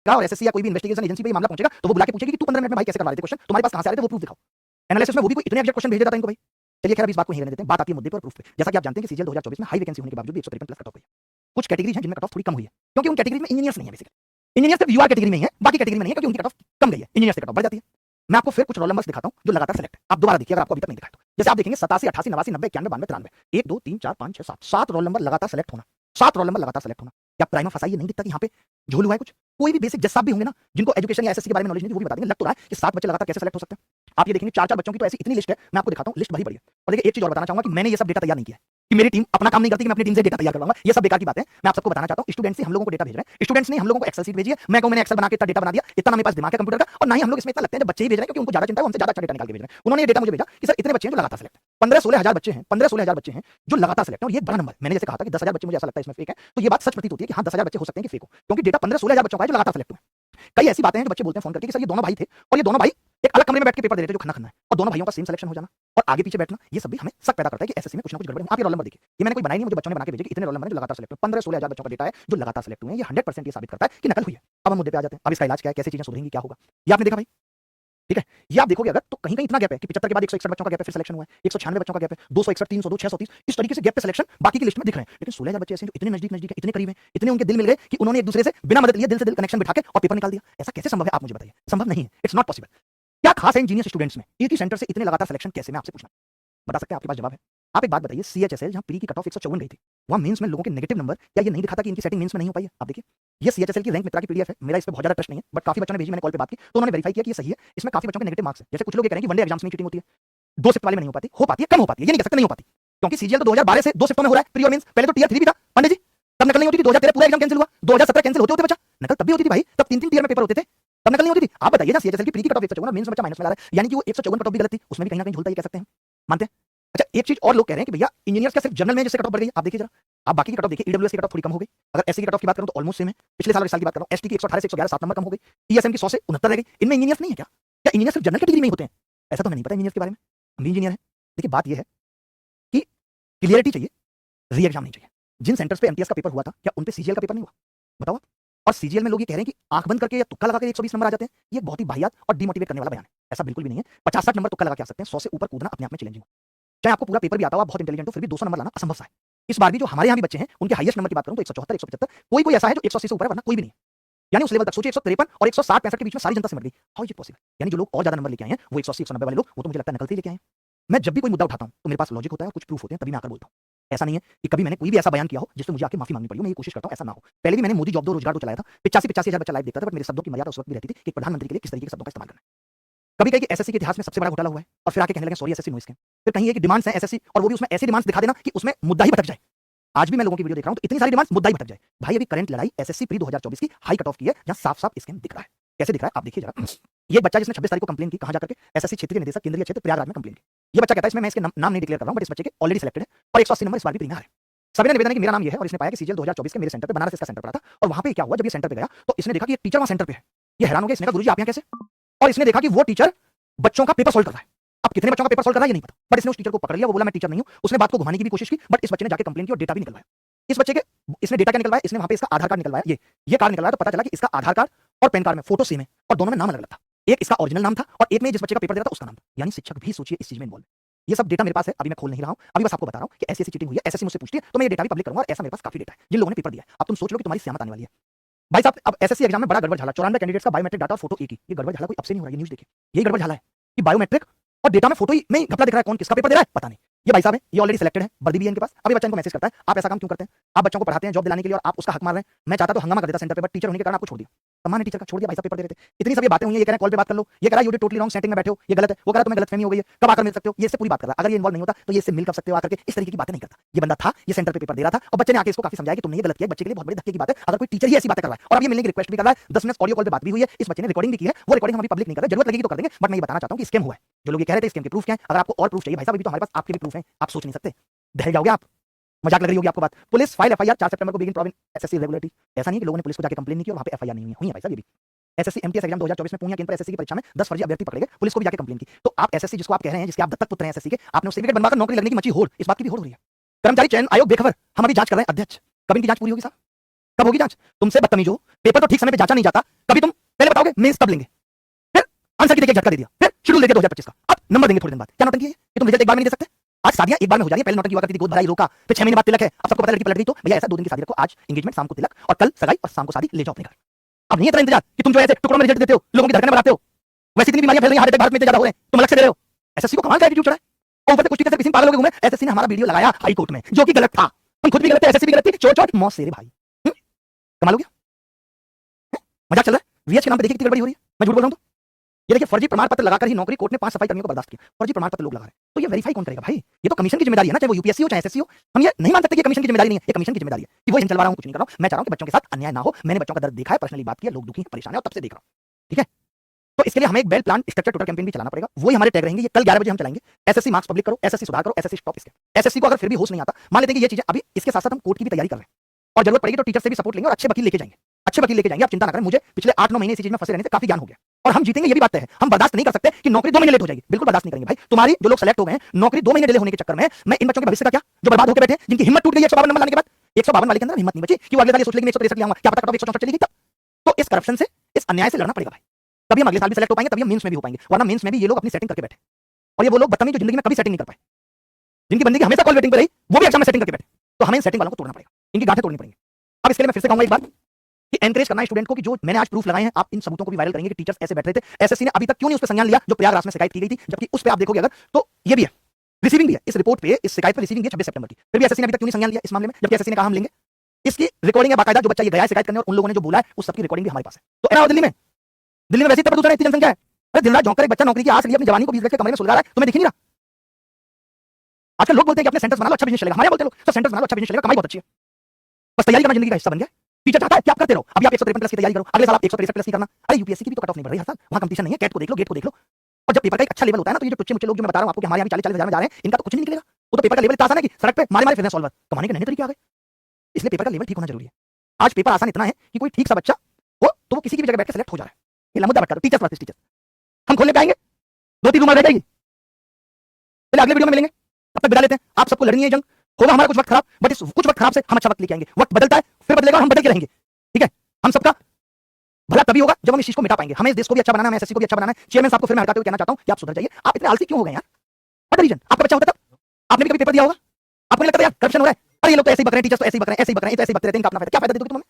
और एसएससी या कोई भी इन्वेस्टिगेशन एजेंसी पे ये मामला पहुंचेगा तो वो बुला के पूछेगी कि तू 15 मिनट में भाई कैसे करवा रहे थे क्वेश्चन, तुम्हारे पास कहां से आ रहे थे, वो प्रूफ दिखाओ। एनालिसिस में वो भी कोई इतने एग्जैक्ट क्वेश्चन भेज देता था इनको भाई। चलिए खैर अब इस बात को यहीं रहने देते हैं, बात आती है मुद्दे पर प्रूफ पे। जैसा कि आप जानते हैं कि सीजीएल 2024 में हाई वैकेंसी होने के बावजूद भी 153 प्लस कट ऑफ हुई है। कुछ कैटेगरीज हैं जिनमें कट ऑफ थोड़ी कम हुई है क्योंकि उन कैटेगरीज में इंजीनियर्स नहीं है बेसिकली। इंजीनियर्स सिर्फ यूआर कैटेगरी में ही है, बाकी कैटेगरी में नहीं है क्योंकि उनकी कट ऑफ कम गई है, इंजीनियर्स की कट ऑफ बढ़ जाती है। मैं आपको फिर कुछ रोल नंबर्स दिखाता हूं जो लगातार सेलेक्ट है, आप दोबारा देखिए अगर आपको अभी तक नहीं दिखा तो। जैसे आप देखेंगे 87, 88, 89, 90, 91, 92, 93, 1 2 3 4 5 6 7 7 रोल नंबर लगातार सेलेक्ट होना, 7 रोल नंबर लगातार सेलेक्ट होना। क्या प्राइमा फसाई ये नहीं दिखता कि यहाँ पे झोल हुआ है कुछ? कोई भी बेसिक जज साहब भी होंगे ना जिनको एजुकेशन या एसएससी के बारे में नॉलेज नहीं थी, वो भी बता देंगे। लग तो रहा है कि 7 बच्चे लगातार कैसे सेलेक्ट हो सकते हैं। आप ये देखेंगे 4-4 बच्चों की तो ऐसी इतनी लिस्ट है, मैं आपको दिखाता हूं, लिस्ट भरी पड़ी है। और देखिए एक चीज और बताना चाहूंगा कि मैंने ये सब डेटा तैयार नहीं किया है, कि मेरी टीम अपना काम नहीं करती कि मैं अपनी टीम से डेटा तैयार करवाऊंगा, ये सब बेकार की बात है। मैं आप सबको बताना चाहता हूं स्टूडेंट्स ही हम लोगों को डेटा भेज रहे हैं, स्टूडेंट्स ने हम लोगों को एक्सेल शीट भेजी है। मैं कहूं मैंने एक्सेल बना के इतना डेटा बना दिया, इतना मेरे पास दिमाग है कंप्यूटर का, और ना ही हम लोग इसमें इतना लगते हैं जब बच्चे ही भेज रहे हैं क्योंकि उनको ज्यादा चिंता है, हमसे ज्यादा अच्छा डेटा निकाल के भेज रहे हैं। उन्होंने ये डेटा मुझे भेजा कि सर इतने बच्चे हैं जो लगातार सेलेक्ट 15-16 हजार बच्चे हैं, 15-16 हजार बच्चे हैं जो लगातार सेलेक्ट है। और ये बड़ा नंबर, मैंने जैसे कहा था कि 10,000 बच्चे मुझे ऐसा लगता है इसमें फेक है, तो ये बात सच प्रतीत होती है कि हाँ 10,000 बच्चे हो सकते हैं कि फेक हो, क्योंकि डेटा 15-16 हजार बच्चों का है जो लगातार सेलेक्ट हुए। कई ऐसी बातें हैं जो बच्चे बोलते हैं फोन करके कि सर ये दोनों भाई थे और ये दोनों भाई एक अलग कमरे में बैठ के पेपर दे रहे थे जो खन्ना खन्ना है, और दोनों भाइयों का सेम सिलेक्शन हो जाना और आगे पीछे बैठना, ये सब भी हमें शक पैदा करता है कि एसएससी में कुछ ना कुछ गड़बड़ है। आप ये रोल नंबर देखिए, ये मैंने कोई बनाई नहीं, मुझे बच्चों ने बना के भेजे कि इतने रोल नंबर जो लगातार सेलेक्ट हुए, 15-16 हजार बच्चों का डेटा है जो लगातार सेलेक्ट हुए हैं। ये 100% ये साबित करता है कि नकल हुई है। अब हम मुद्दे पे आ जाते हैं, अब इसका इलाज क्या है, कैसे चीजें सुधरेंगी, क्या होगा, ये आपने देखा भाई, ठीक है। ये आप देखोगे अगर तो कहीं कहीं इतना गैप है कि 75 के बाद 161 बच्चों का गैप है, फिर सिलेक्शन हुआ है, 196 बच्चों का गैप है, 261, 302, 630, इस तरीके से गैप पे सिलेक्शन बाकी की लिस्ट में दिख रहे हैं। लेकिन 16,000 बच्चे ऐसे हैं जो इतने नजदीक नजदीक है, इतने करीब हैं, इतने उनके दिल मिल गए कि उन्होंने एक दूसरे से बिना मदद लिए दिल से दिल कनेक्शन बिठा के और पेपर निकाल दिया। ऐसा कैसे संभव है, आप मुझे बताइए। संभव नहीं है, इट्स नॉट पॉसिबल। क्या खास है इंजीनियर्स स्टूडेंट्स में, एक ही सेंटर से इतने लगातार सिलेक्शन कैसे, मैं आपसे पूछना बता सकते हैं, आपके पास जवाब है। आप एक बात बताइए, सीएचएसएल जहां प्री की कट ऑफ 154 गई थी, वहां मेंस में लोगों के नेगेटिव नंबर, क्या ये नहीं दिखाता कि इनकी सेटिंग मेंस में नहीं हो पाई है? आप देखिए, ये सीएचएसएल की रैंक मित्रा की पीडीएफ है, मेरा इस पे बहुत ज्यादा ट्रस्ट नहीं है, बट काफी बच्चों ने भेजी, मैंने कॉल पे बात की तो उन्होंने वेरीफाई किया कि ये सही है। इसमें काफी बच्चों के नेगेटिव मार्क्स है। जैसे कुछ लोग ये कह रहे हैं कि वनडे एग्जाम्स में चीटिंग होती है, 2 शिफ्ट वाले में नहीं हो पाती है, कम हो पाती है, ये नहीं कह सकते नहीं हो पाती, क्योंकि सीजीएल तो 2012 से 2 शिफ्टों में हो रहा है, प्री और मेंस। पहले तो टियर 3 भी था पंडित जी, तब नकल नहीं होती थी। 2013 पूरा एग्जाम कैंसिल हुआ, 2017 कैंसिल होते होते बच्चा नकल तब भी होती थी भाई, तब 3-3 टियर में पेपर होते थे, तब नकल नहीं होती थी। आप बताइए ना, सीएचएसएल की प्री की कट ऑफ 154, मेंस में बच्चा माइनस में ला रहा है, यानी कि वो 154 कट ऑफ भी गलत थी, उसमें भी कहीं ना कहीं झूलता, ये कह सकते हैं, मानते हैं। अच्छा एक चीज और लोग कह रहे हैं कि भैया इंजीनियर्स का सिर्फ जनरल में जिससे कट ऑफ बढ़ गई, आप देखिए जरा, आप बाकी की कट ऑफ देखिए, ईडब्ल्यूएस की कट ऑफ थोड़ी कम हो गई, अगर एससी की कट ऑफ की बात करूं तो ऑलमोस्ट सेम है, पिछले साल और इस साल की बात कर रहा हूं, एसटी की 118 से 111 7 नंबर कम हो गई, ईएसएम की 100 से 69 रह गई। इनमें इंजीनियर्स नहीं है क्या? क्या इंजीनियर सिर्फ जनरल कैटेगरी में ही होते हैं? ऐसा तो हमें नहीं पता इंजीनियर्स के बारे में, हम भी इंजीनियर हैं। देखिए बात यह है कि क्लियरिटी चाहिए, री एग्जाम नहीं चाहिए। जिन सेंटर्स पे एमटीएस का पेपर हुआ था, क्या उन पे सीजीएल का पेपर नहीं हुआ, बताओ। और सीजीएल में लोग ये कह रहे हैं कि आंख बंद करके या तुक्का लगा के 120 नंबर आ जाते हैं, ये बहुत ही वाहियात और डिमोटिवेट करने वाला बयान है। ऐसा बिल्कुल भी नहीं है, 50-60 नंबर तुक्का लगा के आ सकते हैं, 100 से ऊपर कूदना अपने आप में चैलेंजिंग। चाहे आपको पूरा पेपर भी आता हो, आप बहुत इंटेलिजेंट हो, फिर भी 200 नंबर लाना असंभव सा है। इस बार भी जो हमारे यहाँ भी बच्चे हैं, उनके हाईएस्ट नंबर की बात करूं तो 174, 175, कोई कोई ऐसा है जो 180 से ऊपर है, वरना कोई भी नहीं है। यानी उस लेवल तक सोचिए, 153 और 160-65 के बीच में सारी जनता सिमट गई। How is it possible? यानी जो लोग और ज्यादा नंबर लेके आए हैं, वो 180, 190 वाले लोग, वो तो मुझे लगता है नकल से लेके आए हैं। मैं जब भी कोई मुद्दा उठाता हूं तो मेरे पास लॉजिक होता है और कुछ प्रूफ होते हैं, तभी मैं आकर बोलता हूं। ऐसा नहीं है कि कभी मैंने कोई भी ऐसा बयान किया हो जिससे मुझे आके माफी मांगनी पड़ी हो, मैं ये कोशिश करता हूं ऐसा ना हो। पहले भी मैंने मोदी जॉब दो रोजगार को चलाया था, 85-85 हजार बच्चा लाइव देखता था, बट मेरे शब्दों की मर्यादा उस वक्त भी रहती थी कि प्रधानमंत्री के लिए किस तरीके के शब्दों का इस्तेमाल करना है। कभी कहीं कि एसएससी के इतिहास में सबसे बड़ा घोटाला हुआ है और फिर आके कहने लगे सॉरी एसएससी नो स्कैम। फिर कहीं ये कि डिमांड्स हैं एसएससी और वो भी उसमें ऐसी डिमांड्स दिखा देना कि उसमें मुद्दा ही भटक जाए। आज भी मैं लोगों की वीडियो देख रहा हूं तो इतनी सारी डिमांड्स मुद्दा ही भटक जाए। भाई अभी करंट लड़ाई एसएससी प्री 2024 की हाई कट ऑफ की है, जहां साफ साफ स्कैम दिख रहा है। कैसे दिख रहा है आप देखिए जरा। ये बच्चा जिसने 26 तारीख को कंप्लेन की, कहां जाकर के, एसएससी क्षेत्रीय निदेशक केंद्रीय क्षेत्र प्रयागराज में कंप्लेन की। ये बच्चा कहता है, इसमें मैं इसके नाम नहीं डिक्लेयर कर रहा हूं, बट इस बच्चे के ऑलरेडी सिलेक्टेड है और 180 नंबर इस बार भी प्री में आ रहे हैं। सभी ने निवेदन है कि मेरा नाम ये है और इसने पाया कि सीजीएल 2024 के मेरे सेंटर पे, बनारस इसका सेंटर पड़ा था, और वहां पे क्या हुआ, जब ये सेंटर पे गया तो इसने देखा कि एक टीचर वहां सेंटर पे है। ये हैरान हो गया, इसने कहा गुरुजी आप यहां कैसे? और इसने देखा कि वो टीचर बच्चों का पेपर सॉल्व कर रहा है। अब कितने बच्चों का पेपर सॉल्व कर रहा है ये नहीं पता, बट इसने उस टीचर को पकड़ लिया, वो बोला मैं टीचर नहीं हूं। उसने बात को घुमाने की भी कोशिश की, बट इस बच्चे ने जाके कंप्लेन की और डेटा भी निकलवाया। इस बच्चे के इसने डेटा क्या निकलवाया, इसने वहां पे इसका आधार कार्ड निकलवाया, ये कार्ड निकलवाया, तो पता चला कि इसका आधार कार्ड और पैन कार्ड में फोटो सेम है और दोनों में नाम अलग अलग था। एक इसका ओरिजिनल नाम था और एक में जिस बच्चे का पेपर दे रहा था उसका नाम था। यानी शिक्षक भी सोचिए इस चीज में इन्वॉल्व। ये सब डेटा मेरे पास है, अभी मैं खोल नहीं रहा हूं, अभी बस आपको बता रहा हूं कि ऐसी चीटिंग हुई है। एसएससी मुझसे पूछती है तो मैं ये डेटा भी पब्लिक करूंगा, और ऐसा मेरे पास काफी डेटा है जिन लोगों ने पेपर दिया है। अब तुम सोच लो कि तुम्हारी सियामत आने वाली है भाई साहब। अब एसएससी एग्जाम में बड़ा गड़बड़ झाला, 94 कैंडिडेट्स का बायोमेट्रिक डाटा और फोटो एक ही। ये गड़बड़ झाला कोई अब से नहीं हो रहा है, ये न्यूज़ देखिए, ये गड़बड़ झाला है कि बायोमेट्रिक और डेटा में फोटो ही में घपला दिख रहा है। कौन किसका पेपर दे रहा है पता नहीं। ये भाई साहब है, ये ऑलरेडी सिलेक्टेड है, वर्दी भी है इनके पास। अभी बच्चा इनको मैसेज करता है आप ऐसा काम क्यों करते हैं, आप बच्चों को पढ़ाते हैं जॉब दिलाने के लिए और आप उसका हक मार रहे हैं। मैं चाहता तो हंगामा कर देता सेंटर पे, बट टीचर होने के कारण आपको छोड़ दिया, सम्मान है टीचर का, छोड़ दिया। भाई साहब पेपर दे रहे थे, इतनी सब ये बातें हुई हैं। ये कह रहे हैं कॉल पे बात कर लो, ये कह रहा है you did totally wrong, setting में बैठे हो, ये गलत है, वो कह रहा है तुम्हें गलतफहमी हो गई है, कब आकर मिल सकते हो। ये इससे पूरी बात कर रहा है। अगर ये इन्वॉल्व नहीं होता तो ये इससे मिल कर सकते हो आकर के, इस तरीके की बातें नहीं करता। ये बंदा था, ये सेंटर पे पेपर दे रहा था और बच्चे ने आके इसको काफी समझाया कि तुमने ये गलत किया। बच्चे के लिए बहुत बड़ी धक्के की बात है अगर कोई टीचर ही ऐसी बातें कर रहा है, और अब ये मिलने की रिक्वेस्ट भी कर रहा है। 10 मिनट ऑडियो कॉल पे बात भी हुई है, इस बच्चे ने रिकॉर्डिंग भी की है, वो रिकॉर्डिंग हम अभी पब्लिक नहीं कर रहे, जरूरत लगेगी तो कर देंगे, बट मैं ये बताना चाहता हूं कि स्कैम हुआ है। जो लोग ये कह रहे थे स्कैम के प्रूफ क्या है, अगर आपको और प्रूफ चाहिए भाई साहब, अभी तो हमारे पास आपके भी प्रूफ हैं, आप सोच नहीं सकते, दहल जाओगे आप, मजाक लग रही होगी आपको बात। पुलिस फाइल एफआईआर 4 सितंबर को बिगिन प्रोविंस एसएससी रेगुलेटरी। ऐसा नहीं है कि लोगों ने पुलिस को जाके कंप्लेन नहीं की और वहां पे एफआईआर नहीं हुई है भाई साहब। ये भी एसएससी एमटीएस एग्जाम 2024 में पूर्णिया केंद्र पर एसएससी की परीक्षा में 10 फर्जी अभ्यर्थी पकड़े गए, पुलिस को भी जाके कंप्लेन की। तो आप एसएससी जिसको आप कह रहे हैं, जिसके आप दत्तक पुत्र हैं एसएससी के, आपने सर्टिफिकेट बनवाकर नौकरी लगने की मची होड़, इस बात की भी होड़ हो रही है। कर्मचारी चयन आयोग बेखबर, हम अभी जांच कर रहे हैं अध्यक्ष, कब इनकी जांच पूरी होगी साहब? कब होगी जांच? तुमसे बदतमीज हो, पेपर तो ठीक समय पे जांचा नहीं जाता, कभी तुम पहले बताओगे मेंस कब लेंगे, फिर आंसर की देके झटका दे दिया, फिर शेड्यूल देके 2025 का, अब नंबर देंगे थोड़े दिन बाद। क्या नौटंकी है कि तुम रिजल्ट एक बार में नहीं दे सकते? आज शादियां एक बार में हो जा रही है, पहले नौटंकी हुआ करती थी, गोद भराई रोका, फिर 6 महीने बाद तिलक है, अब सबको पता लड़की पलट गई, तो भैया ऐसा 2 दिन की शादी रखो, आज एंगेजमेंट, शाम को तिलक और कल सगाई और शाम को शादी, ले जाओ अपने घर। अब नहीं है इतना इंतजार कि तुम जो ऐसे टुकड़ों में रिजल्ट देते हो, लोगों की धड़कनें बढ़ाते हो। वैसे इतनी बीमारियां फैल रही हैं, हार्ट अटैक भारत में इतने ज्यादा हो रहे हैं, तुम अलग से दे रहे हो। एसएससी को कमाल का एटीट्यूड चढ़ा है, और ऊपर से कुछ टीचर किसी पागल हो गए घूमे, एसएससी ने हमारा वीडियो लगाया हाई कोर्ट में, जो कि गलत था, तुम खुद भी गलत थे, एसएससी भी गलत थी, चोट चोट मौत से रे भाई। कमाल हो गया, मजाक चल रहा है। वीएच के नाम पे देखिए कितनी गड़बड़ी हो रही है, मैं झूठ बोल रहा हूं तो? ये देखिए फर्जी प्रमाण पत्र लगाकर ही नौकरी, कोर्ट ने 5 सफाई कर्मियों को बर्दाश्त किया, फर्जी प्रमाण पत्र लोग लगा रहे हैं, तो ये वेरीफाई कौन करेगा भाई? ये तो कमीशन की जिम्मेदारी है ना, चाहे वो यूपीएससी हो चाहे एसएससी हो। हम ये नहीं मान सकते कि कमीशन की जिम्मेदारी नहीं है, ये कमीशन की जिम्मेदारी है कि वो इन चलवा रहा हूं, कुछ नहीं कर रहा हूं। मैं चाह रहा हूं कि बच्चों के साथ अन्याय ना हो, मैंने बच्चों का दर्द देखा है, पर्सनली बात की है, लोग दुखी हैं, परेशान है और तब से देख रहा हूं, ठीक है? तो इसके लिए हमें एक well plan structure total campaign भी चलाना पड़ेगा, वही हमारे टैग रहेंगे, ये कल 11 बजे हम चलाएंगे। एसएससी मार्क्स पब्लिक करो, एसएससी सुधार करो, एसएससी स्टॉप इसके। एसएससी को अगर फिर भी होश नहीं आता, मान लेते हैं कि ये चीजें अभी इसके साथ साथ हम कोर्ट की भी तैयारी कर रहे हैं और जरूरत पड़ेगी तो टीचर से भी सपोर्ट लेंगे और अच्छे वकील लेके जाएंगे, अच्छे वकील लेके जाएंगे। आप चिंता ना करें, मुझे पिछले 8-9 महीने इसी चीज में फंसे रहने से काफी ज्ञान हो गया और हम जीतेंगे, ये भी बात है। हम बर्दाश्त नहीं कर सकते कि नौकरी 2 महीने लेट हो जाएगी, बिल्कुल बर्दाश्त नहीं करेंगे भाई। तुम्हारी जो लोग सेलेक्ट हो गए हैं, नौकरी 2 महीने डिले होने के चक्कर में, मैं इन बच्चों के भविष्य का क्या, जो बर्बाद होकर बैठे हैं, जिनकी हिम्मत टूट गई 152 नंबर लाने के बाद, 152 वाले के अंदर हिम्मत नहीं बची कि वो अगले साल ये सोच लेंगे 163 ले आऊंगा, क्या पता कब 164 चली गई तब। तो इस करप्शन से, इस अन्याय से लड़ना पड़ेगा भाई, तभी हम अगले साल भी सेलेक्ट हो पाएंगे, तभी हम मेंस में भी हो पाएंगे, वरना मेंस में भी ये लोग अपनी सेटिंग करके बैठे। और ये वो लोग बदतमीज जो जिंदगी में कभी सेटिंग नहीं कर पाए, जिनकी बंदगी हमेशा कॉल वेटिंग पे रही, वो भी एग्जाम में सेटिंग करके बैठे। तो हमें इन सेटिंग वालों को तोड़ना पड़ेगा, इनकी गांठें तोड़नी पड़ेंगी। अब इसके लिए मैं फिर से कहूंगा एक बार कि एनकरेज करना है स्टूडेंट को कि जो मैंने आज प्रूफ लगाए हैं, आप इन सबूतों को भी वायरल करेंगे कि टीचर्स ऐसे बैठ रहे थे। एसएससी ने अभी तक क्यों नहीं उस पर संज्ञान लिया जो प्रयागराज में शिकायत की गई थी, जबकि उस पर आप देखोगे अगर तो ये भी है, रिसीविंग भी है, इस रिपोर्ट पे, इस शिकायत पर रिसीविंग है 26 सितंबर की, फिर भी एसएससी ने अभी तक क्यों नहीं संज्ञान लिया इस मामले में, जबकि एसएससी ने कहा हम लेंगे। इसकी रिकॉर्डिंग है बाकायदा, जो बच्चा ये गया शिकायत करने और उन लोगों ने जो बोला है उस सबकी रिकॉर्डिंग भी हमारे पास है। तो एना दिल्ली में वैसे ही प्रदूषण है, इतनी जनसंख्या है, अरे दिन रात झोंकर एक बच्चा नौकरी की आस लिए अपनी जवानी को 20 के कमरे में सुलगा रहा है, तुम्हें दिख नहीं रहा? आजकल लोग बोलते हैं कि अपने सेंटर्स बना लो, अच्छा बिजनेस चलेगा, हमारे बोलते लोग सब सेंटर्स बना लो, अच्छा बिजनेस चलेगा, कमाई बहुत अच्छी है, बस तैयारी करना जिंदगी का हिस्सा बन गया। टीचर चाहता है कि आप करते रहो, अभी आप 153 प्लस की तैयारी करो, अगले साल आप 163 प्लस की करना। अरे यूपीएससी की भी तो कट ऑफ नहीं बढ़ रही हर साल, वहां कंपटीशन नहीं है, कैट को देख लो, गेट को देख लो। और जब पेपर का एक अच्छा लेवल होता है ना, तो ये जो टुच्चे मुच्चे लोग जो मैं बता रहा हूं आपको कि हमारे यहाँ 40-40 हजार में जा रहे हैं, इनका तो कुछ नहीं निकलेगा। वो तो पेपर का लेवल इतना आसान है कि सड़क पे मारे मारे फिरने सॉल्वर, कमाने के नए तरीके आ गए, इसलिए पेपर का लेवल ठीक होना जरूरी है। आज पेपर आसान इतना है कि कोई ठीक सा बच्चा हो तो वो किसी की भी जगह बैठ के सेलेक्ट हो जा रहा है। ये मुद्दा बता दो, टीचर्स वर्सेस टीचर्स हम खोलने पे आएंगे, 2-3 रूम रह जाएगी, पहले अगले वीडियो में मिलेंगे, तब तक बिता लेते हैं। आप सबको लड़नी है जंग, होगा हमारा कुछ वक्त खराब, बट इस कुछ वक्त खराब से हम अच्छा वक्त लेके आएंगे। वक्त बदलता है, फिर बदलेगा और हम बदल के रहेंगे, ठीक है? हम सबका भला तभी होगा जब हम इस चीज को मिटा पाएंगे। हमें इस देश को भी अच्छा बनाना है, एसएससी को भी अच्छा बनाना है। चेयरमैन साहब को फिर मैं हटाते हुए कहना चाहता हूं कि आप सुधर जाइए। आप इतने आलसी क्यों हो गए यार? What the reason? आपका बच्चा होता तब आपने भी कभी पेपर दिया होगा, आपको नहीं लगता यार करप्शन हो रहा है? अरे ये लोग तो ऐसे ही बक रहे हैं, टीचर्स तो ऐसे ही बक रहे हैं, ऐसे ही बक रहे हैं, तो ऐसे ही बकते रहते हैं, इनका अपना फायदा, क्या फायदा दोगे तुम हमें?